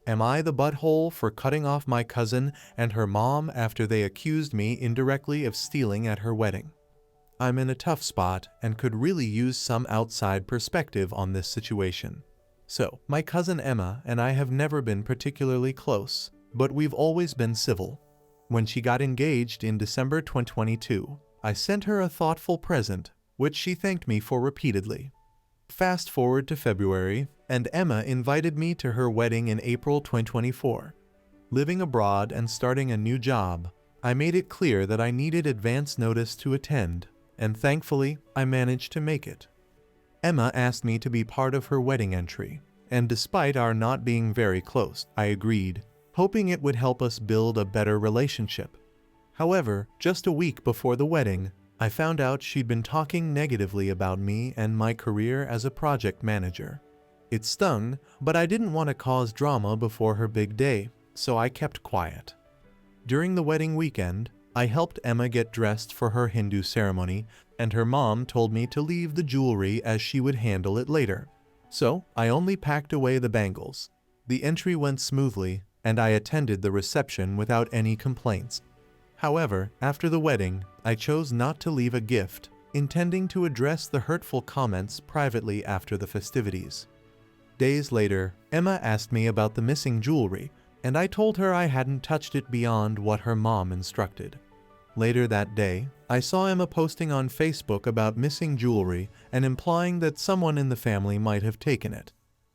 Am I the butthole for cutting off my cousin and her mom after they accused me indirectly of stealing at her wedding? I'm in a tough spot and could really use some outside perspective on this situation. So, my cousin Emma and I have never been particularly close, but we've always been civil. When she got engaged in December 2022, I sent her a thoughtful present, which she thanked me for repeatedly. Fast forward to February, and Emma invited me to her wedding in April 2024. Living abroad and starting a new job, I made it clear that I needed advance notice to attend, and thankfully, I managed to make it. Emma asked me to be part of her wedding entry, and despite our not being very close, I agreed, hoping it would help us build a better relationship. However, just a week before the wedding, I found out she'd been talking negatively about me and my career as a project manager. It stung, but I didn't want to cause drama before her big day, so I kept quiet. During the wedding weekend, I helped Emma get dressed for her Hindu ceremony, and her mom told me to leave the jewelry as she would handle it later. So, I only packed away the bangles. The entry went smoothly, and I attended the reception without any complaints. However, after the wedding, I chose not to leave a gift, intending to address the hurtful comments privately after the festivities. Days later, Emma asked me about the missing jewelry, and I told her I hadn't touched it beyond what her mom instructed. Later that day, I saw Emma posting on Facebook about missing jewelry and implying that someone in the family might have taken it.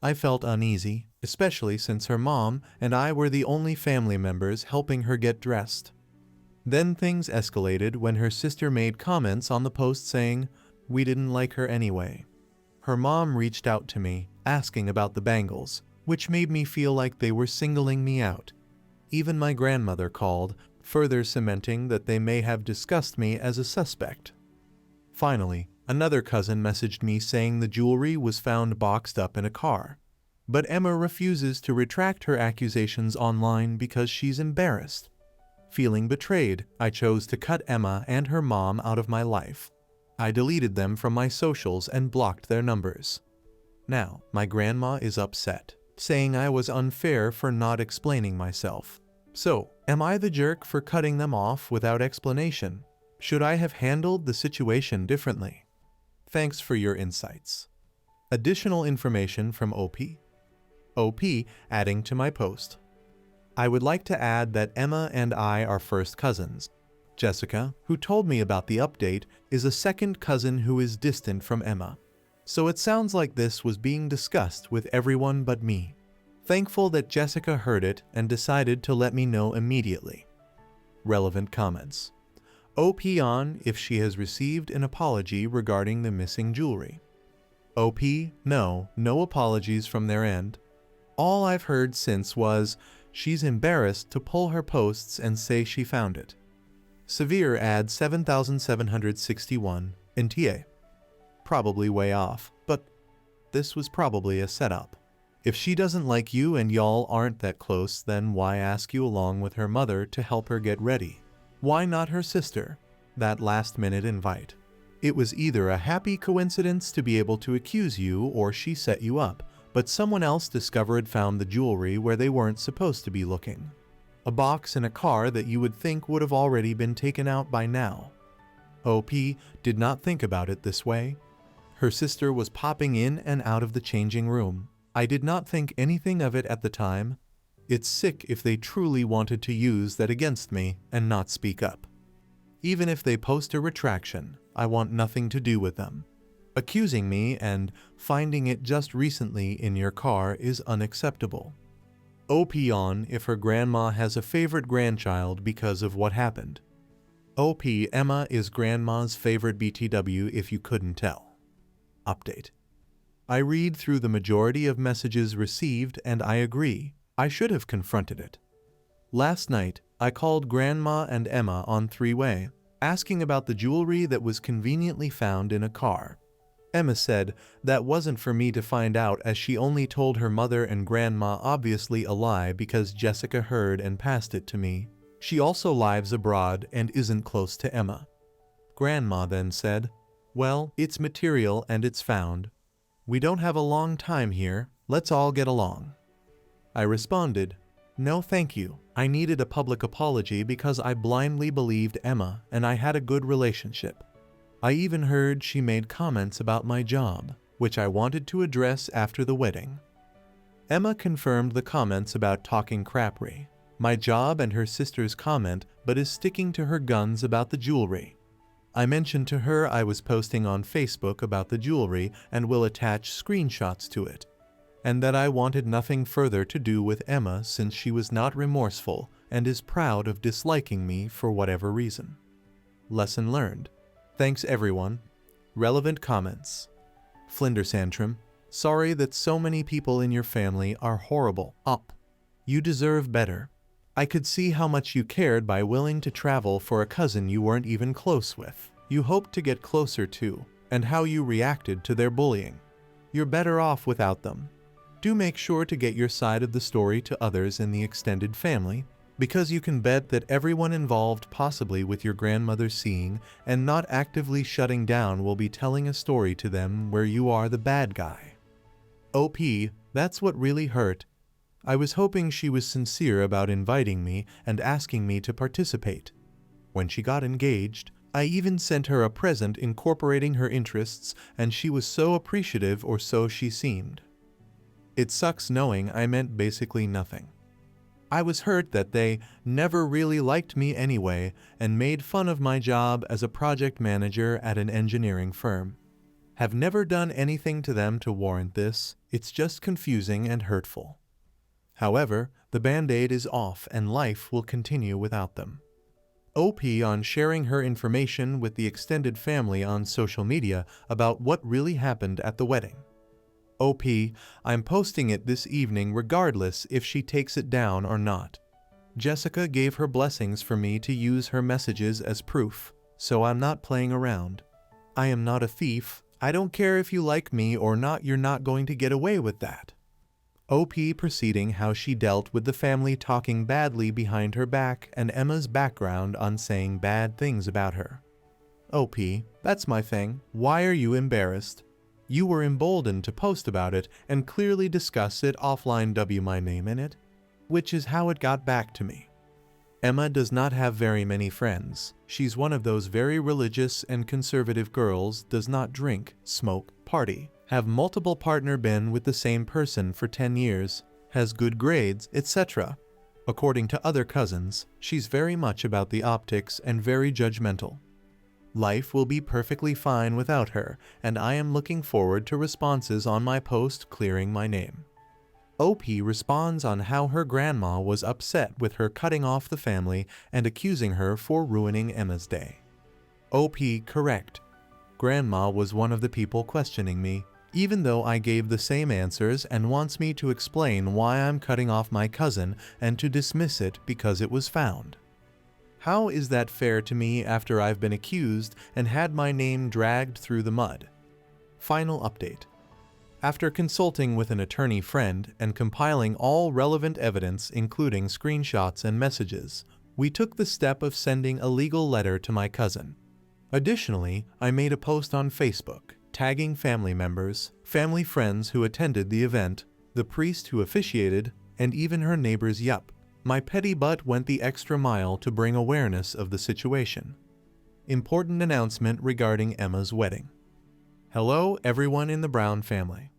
I felt uneasy, especially since her mom and I were the only family members helping her get dressed. Then things escalated when her sister made comments on the post saying, "We didn't like her anyway." Her mom reached out to me, asking about the bangles, which made me feel like they were singling me out. Even my grandmother called, further cementing that they may have discussed me as a suspect. Finally, another cousin messaged me saying the jewelry was found boxed up in a car. But Emma refuses to retract her accusations online because she's embarrassed. Feeling betrayed, I chose to cut Emma and her mom out of my life. I deleted them from my socials and blocked their numbers. Now, my grandma is upset, saying I was unfair for not explaining myself. So, am I the jerk for cutting them off without explanation? Should I have handled the situation differently? Thanks for your insights. Additional information from OP adding to my post. I would like to add that Emma and I are first cousins. Jessica, who told me about the update, is a second cousin who is distant from Emma. So it sounds like this was being discussed with everyone but me. Thankful that Jessica heard it and decided to let me know immediately. Relevant comments. OP on if she has received an apology regarding the missing jewelry. OP, no apologies from their end. All I've heard since was, she's embarrassed to pull her posts and say she found it. Severe adds 7,761 NTA. Probably way off, but this was probably a setup. If she doesn't like you and y'all aren't that close, then why ask you along with her mother to help her get ready? Why not her sister? That last-minute invite. It was either a happy coincidence to be able to accuse you or she set you up, but someone else found the jewelry where they weren't supposed to be looking. A box in a car that you would think would have already been taken out by now. OP did not think about it this way. Her sister was popping in and out of the changing room. I did not think anything of it at the time. It's sick if they truly wanted to use that against me and not speak up. Even if they post a retraction, I want nothing to do with them. Accusing me and finding it just recently in your car is unacceptable. OP on if her grandma has a favorite grandchild because of what happened. OP Emma is grandma's favorite BTW if you couldn't tell. Update. I read through the majority of messages received and I agree, I should have confronted it. Last night, I called Grandma and Emma on three-way, asking about the jewelry that was conveniently found in a car. Emma said that wasn't for me to find out as she only told her mother and grandma obviously a lie because Jessica heard and passed it to me. She also lives abroad and isn't close to Emma. Grandma then said, "Well, it's material and it's found. We don't have a long time here, let's all get along." I responded, "No thank you. I needed a public apology because I blindly believed Emma and I had a good relationship. I even heard she made comments about my job, which I wanted to address after the wedding." Emma confirmed the comments about talking crapry, my job and her sister's comment, but is sticking to her guns about the jewelry. I mentioned to her I was posting on Facebook about the jewelry and will attach screenshots to it, and that I wanted nothing further to do with Emma since she was not remorseful and is proud of disliking me for whatever reason. Lesson learned. Thanks everyone. Relevant comments. Flindersantrum. Sorry that so many people in your family are horrible. Up. You deserve better. I could see how much you cared by willing to travel for a cousin you weren't even close with. You hoped to get closer to, and how you reacted to their bullying. You're better off without them. Do make sure to get your side of the story to others in the extended family, because you can bet that everyone involved, possibly with your grandmother seeing and not actively shutting down, will be telling a story to them where you are the bad guy. OP, that's what really hurt. I was hoping she was sincere about inviting me and asking me to participate. When she got engaged, I even sent her a present incorporating her interests, and she was so appreciative, or so she seemed. It sucks knowing I meant basically nothing. I was hurt that they never really liked me anyway and made fun of my job as a project manager at an engineering firm. Have never done anything to them to warrant this. It's just confusing and hurtful. However, the band-aid is off and life will continue without them. OP on sharing her information with the extended family on social media about what really happened at the wedding. OP, I'm posting it this evening regardless if she takes it down or not. Jessica gave her blessings for me to use her messages as proof, so I'm not playing around. I am not a thief. I don't care if you like me or not, you're not going to get away with that. OP proceeding how she dealt with the family talking badly behind her back and Emma's background on saying bad things about her. OP, that's my thing. Why are you embarrassed? You were emboldened to post about it and clearly discuss it offline. My name in it, which is how it got back to me. Emma does not have very many friends. She's one of those very religious and conservative girls, does not drink, smoke, party, have multiple partner, been with the same person for 10 years, has good grades, etc. According to other cousins, she's very much about the optics and very judgmental. Life will be perfectly fine without her, and I am looking forward to responses on my post clearing my name. OP responds on how her grandma was upset with her cutting off the family and accusing her for ruining Emma's day. OP, correct. Grandma was one of the people questioning me, even though I gave the same answers, and wants me to explain why I'm cutting off my cousin and to dismiss it because it was found. How is that fair to me after I've been accused and had my name dragged through the mud? Final update. After consulting with an attorney friend and compiling all relevant evidence, including screenshots and messages, we took the step of sending a legal letter to my cousin. Additionally, I made a post on Facebook, tagging family members, family friends who attended the event, the priest who officiated, and even her neighbors. Yup, my petty butt went the extra mile to bring awareness of the situation. Important announcement regarding Emma's wedding. Hello everyone in the Brown family.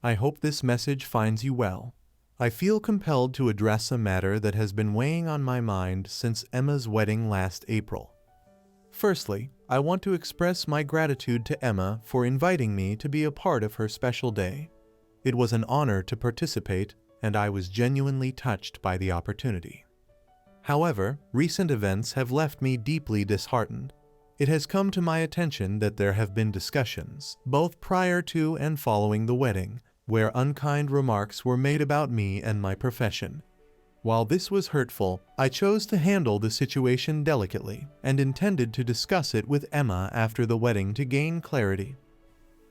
I hope this message finds you well. I feel compelled to address a matter that has been weighing on my mind since Emma's wedding last April. Firstly, I want to express my gratitude to Emma for inviting me to be a part of her special day. It was an honor to participate, and I was genuinely touched by the opportunity. However, recent events have left me deeply disheartened. It has come to my attention that there have been discussions, both prior to and following the wedding, where unkind remarks were made about me and my profession. While this was hurtful, I chose to handle the situation delicately and intended to discuss it with Emma after the wedding to gain clarity.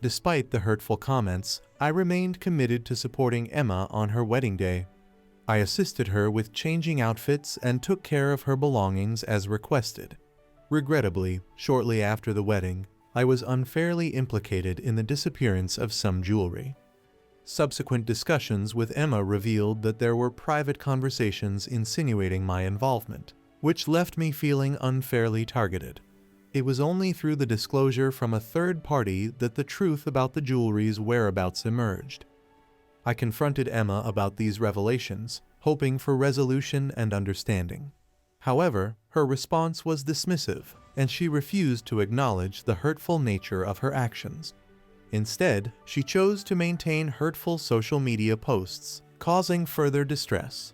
Despite the hurtful comments, I remained committed to supporting Emma on her wedding day. I assisted her with changing outfits and took care of her belongings as requested. Regrettably, shortly after the wedding, I was unfairly implicated in the disappearance of some jewelry. Subsequent discussions with Emma revealed that there were private conversations insinuating my involvement, which left me feeling unfairly targeted. It was only through the disclosure from a third party that the truth about the jewelry's whereabouts emerged. I confronted Emma about these revelations, hoping for resolution and understanding. However, her response was dismissive, and she refused to acknowledge the hurtful nature of her actions. Instead, she chose to maintain hurtful social media posts, causing further distress.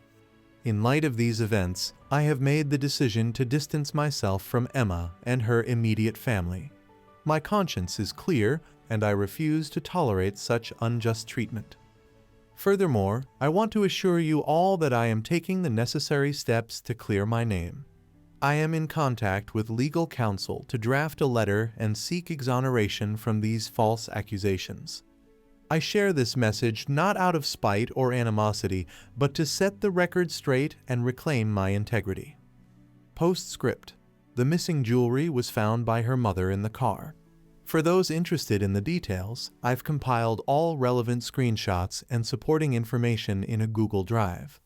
In light of these events, I have made the decision to distance myself from Emma and her immediate family. My conscience is clear, and I refuse to tolerate such unjust treatment. Furthermore, I want to assure you all that I am taking the necessary steps to clear my name. I am in contact with legal counsel to draft a letter and seek exoneration from these false accusations. I share this message not out of spite or animosity, but to set the record straight and reclaim my integrity. Postscript: the missing jewelry was found by her mother in the car. For those interested in the details, I've compiled all relevant screenshots and supporting information in a Google Drive.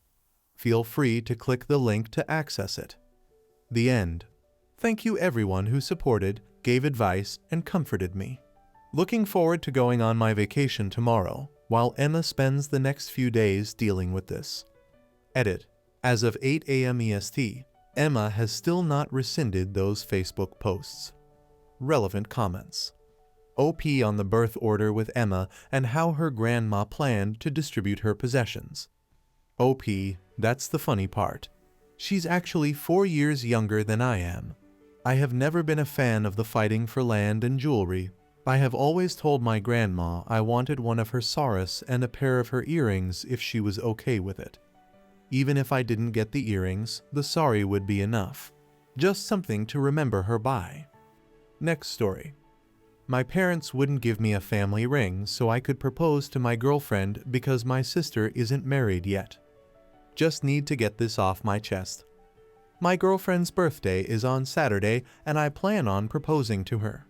Feel free to click the link to access it. The end. Thank you everyone who supported, gave advice, and comforted me. Looking forward to going on my vacation tomorrow, while Emma spends the next few days dealing with this. Edit. As of 8 a.m. EST, Emma has still not rescinded those Facebook posts. Relevant comments. OP on the birth order with Emma and how her grandma planned to distribute her possessions. OP, that's the funny part. She's actually 4 years younger than I am. I have never been a fan of the fighting for land and jewelry. I have always told my grandma I wanted one of her saris and a pair of her earrings if she was okay with it. Even if I didn't get the earrings, the sari would be enough. Just something to remember her by. Next story. My parents wouldn't give me a family ring so I could propose to my girlfriend because my sister isn't married yet. Just need to get this off my chest. My girlfriend's birthday is on Saturday and I plan on proposing to her.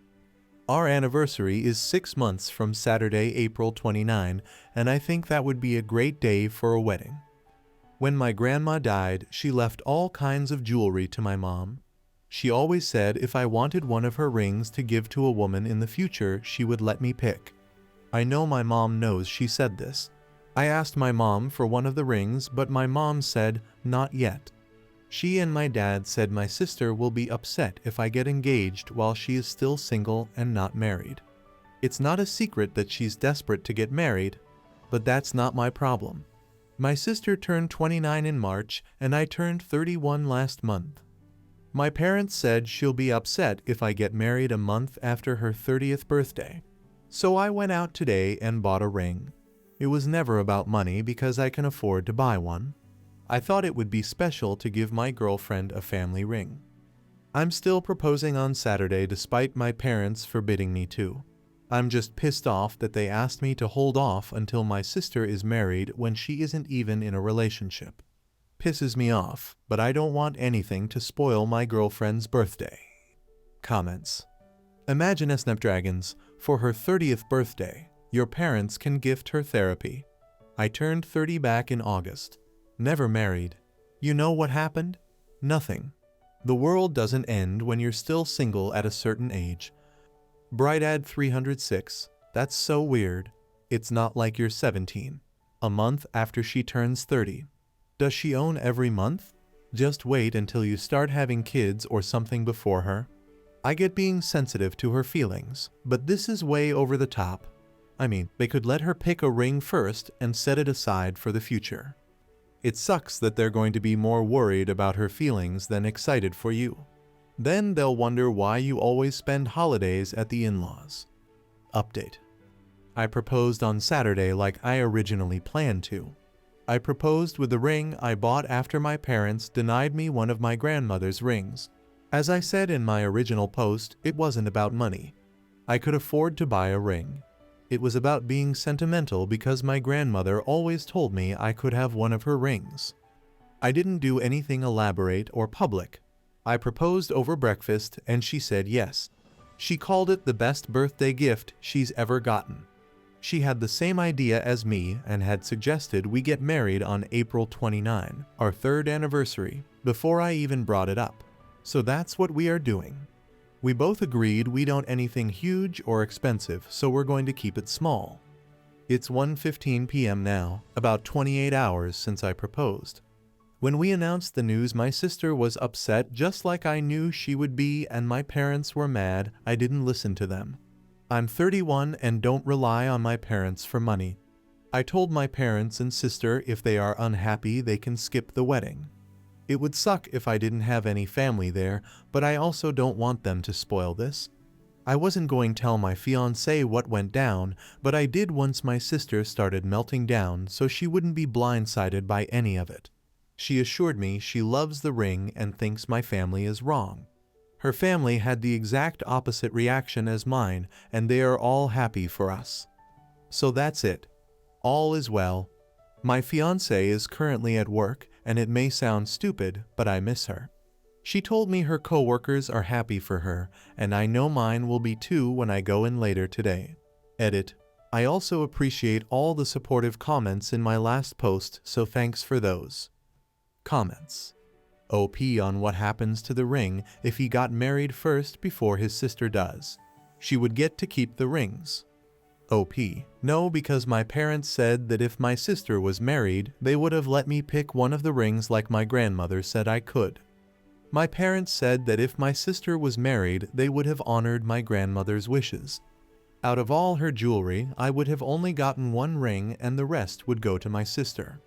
Our anniversary is 6 months from Saturday, April 29, and I think that would be a great day for a wedding. When my grandma died, she left all kinds of jewelry to my mom. She always said if I wanted one of her rings to give to a woman in the future, she would let me pick. I know my mom knows she said this. I asked my mom for one of the rings, but my mom said, not yet. She and my dad said my sister will be upset if I get engaged while she is still single and not married. It's not a secret that she's desperate to get married, but that's not my problem. My sister turned 29 in March and I turned 31 last month. My parents said she'll be upset if I get married a month after her 30th birthday. So I went out today and bought a ring. It was never about money because I can afford to buy one. I thought it would be special to give my girlfriend a family ring. I'm still proposing on Saturday despite my parents forbidding me to. I'm just pissed off that they asked me to hold off until my sister is married when she isn't even in a relationship. Pisses me off, but I don't want anything to spoil my girlfriend's birthday. Comments. Imagine a Snapdragons, for her 30th birthday, your parents can gift her therapy. I turned 30 back in August. Never married. You know what happened? Nothing. The world doesn't end when you're still single at a certain age. Brightad 306. That's so weird. It's not like you're 17. A month after she turns 30. Does she own every month? Just wait until you start having kids or something before her. I get being sensitive to her feelings, but this is way over the top. I mean, they could let her pick a ring first and set it aside for the future. It sucks that they're going to be more worried about her feelings than excited for you. Then they'll wonder why you always spend holidays at the in-laws. Update. I proposed on Saturday like I originally planned to. I proposed with the ring I bought after my parents denied me one of my grandmother's rings. As I said in my original post, it wasn't about money. I could afford to buy a ring. It was about being sentimental because my grandmother always told me I could have one of her rings. I didn't do anything elaborate or public. I proposed over breakfast and she said yes. She called it the best birthday gift she's ever gotten. She had the same idea as me and had suggested we get married on April 29, our third anniversary, before I even brought it up. So that's what we are doing. We both agreed we don't anything huge or expensive, so we're going to keep it small. It's 1:15 p.m. now, about 28 hours since I proposed. When we announced the news, my sister was upset just like I knew she would be, and my parents were mad I didn't listen to them. I'm 31 and don't rely on my parents for money. I told my parents and sister if they are unhappy they can skip the wedding. It would suck if I didn't have any family there, but I also don't want them to spoil this. I wasn't going to tell my fiancé what went down, but I did once my sister started melting down so she wouldn't be blindsided by any of it. She assured me she loves the ring and thinks my family is wrong. Her family had the exact opposite reaction as mine, and they are all happy for us. So that's it. All is well. My fiancé is currently at work, and it may sound stupid, but I miss her. She told me her coworkers are happy for her, and I know mine will be too when I go in later today. Edit. I also appreciate all the supportive comments in my last post, so thanks for those. Comments. OP on what happens to the ring if he got married first before his sister does. She would get to keep the rings. OP. No, because my parents said that if my sister was married, they would have let me pick one of the rings like my grandmother said I could. My parents said that if my sister was married, they would have honored my grandmother's wishes. Out of all her jewelry, I would have only gotten one ring and the rest would go to my sister.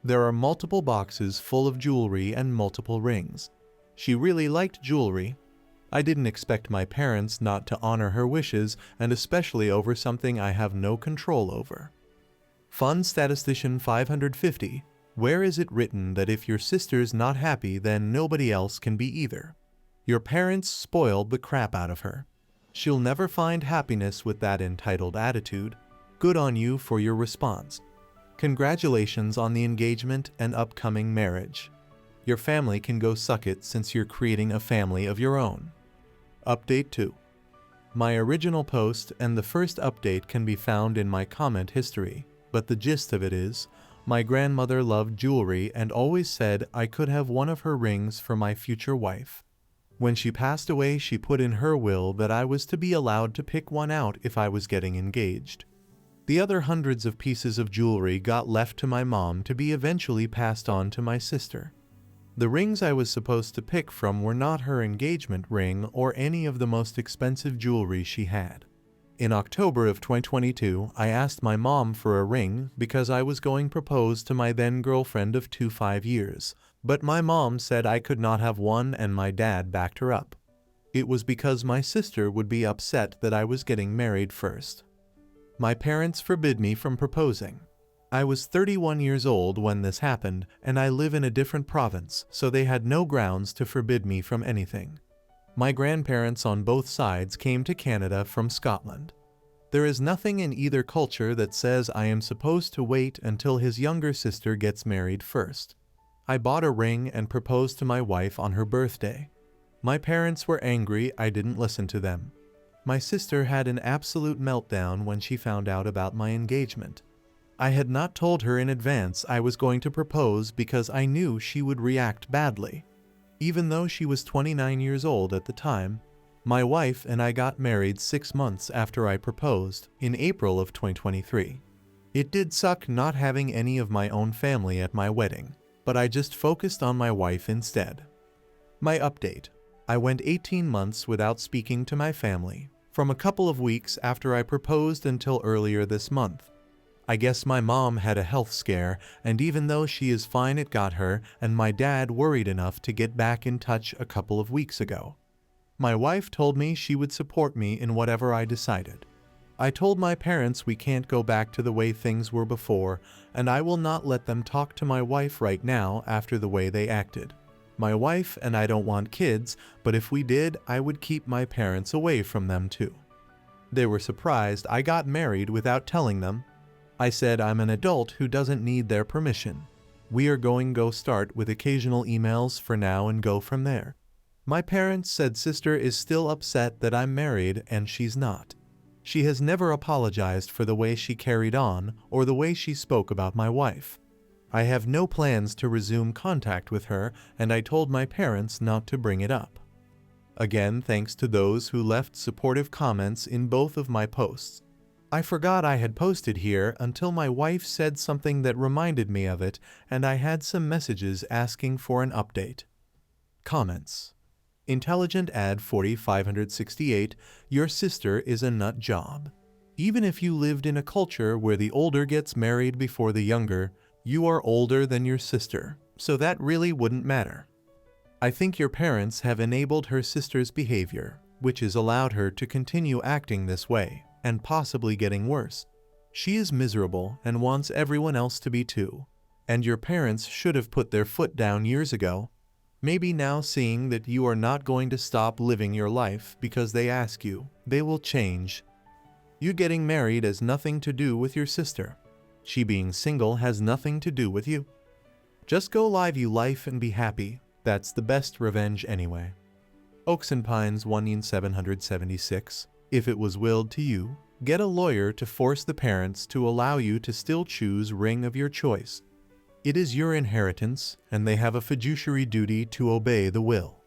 There are multiple boxes full of jewelry and multiple rings. She really liked jewelry. I didn't expect my parents not to honor her wishes, and especially over something I have no control over. Fun Statistician 550. Where is it written that if your sister's not happy, then nobody else can be either? Your parents spoiled the crap out of her. She'll never find happiness with that entitled attitude. Good on you for your response. Congratulations on the engagement and upcoming marriage. Your family can go suck it since you're creating a family of your own. Update 2. My original post and the first update can be found in my comment history, but the gist of it is, my grandmother loved jewelry and always said I could have one of her rings for my future wife. When she passed away, she put in her will that I was to be allowed to pick one out if I was getting engaged. The other hundreds of pieces of jewelry got left to my mom to be eventually passed on to my sister. The rings I was supposed to pick from were not her engagement ring or any of the most expensive jewelry she had. In October of 2022, I asked my mom for a ring because I was going to propose to my then girlfriend of 5 years, but my mom said I could not have one and my dad backed her up. It was because my sister would be upset that I was getting married first. My parents forbid me from proposing. I was 31 years old when this happened, and I live in a different province, so they had no grounds to forbid me from anything. My grandparents on both sides came to Canada from Scotland. There is nothing in either culture that says I am supposed to wait until his younger sister gets married first. I bought a ring and proposed to my wife on her birthday. My parents were angry I didn't listen to them. My sister had an absolute meltdown when she found out about my engagement. I had not told her in advance I was going to propose because I knew she would react badly. Even though she was 29 years old at the time, my wife and I got married 6 months after I proposed, in April of 2023. It did suck not having any of my own family at my wedding, but I just focused on my wife instead. My update. I went 18 months without speaking to my family, from a couple of weeks after I proposed until earlier this month. I guess my mom had a health scare, and even though she is fine, it got her, and my dad worried enough to get back in touch a couple of weeks ago. My wife told me she would support me in whatever I decided. I told my parents we can't go back to the way things were before, and I will not let them talk to my wife right now after the way they acted. My wife and I don't want kids, but if we did, I would keep my parents away from them too. They were surprised I got married without telling them. I said I'm an adult who doesn't need their permission. We are going to start with occasional emails for now and go from there. My parents said sister is still upset that I'm married and she's not. She has never apologized for the way she carried on or the way she spoke about my wife. I have no plans to resume contact with her, and I told my parents not to bring it up. Again, thanks to those who left supportive comments in both of my posts. I forgot I had posted here until my wife said something that reminded me of it, and I had some messages asking for an update. Comments. Intelligent Ad 4568, your sister is a nut job. Even if you lived in a culture where the older gets married before the younger, you are older than your sister, so that really wouldn't matter. I think your parents have enabled her sister's behavior, which has allowed her to continue acting this way, and possibly getting worse. She is miserable and wants everyone else to be too. And your parents should have put their foot down years ago. Maybe now, seeing that you are not going to stop living your life because they ask you, they will change. You getting married has nothing to do with your sister. She being single has nothing to do with you. Just go live your life and be happy. That's the best revenge anyway. Oaks and Pines 1776. If it was willed to you, get a lawyer to force the parents to allow you to still choose ring of your choice. It is your inheritance, and they have a fiduciary duty to obey the will.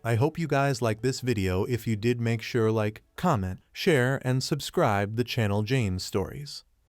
I hope you guys like this video. If you did, make sure like, comment, share, and subscribe the channel James Stories.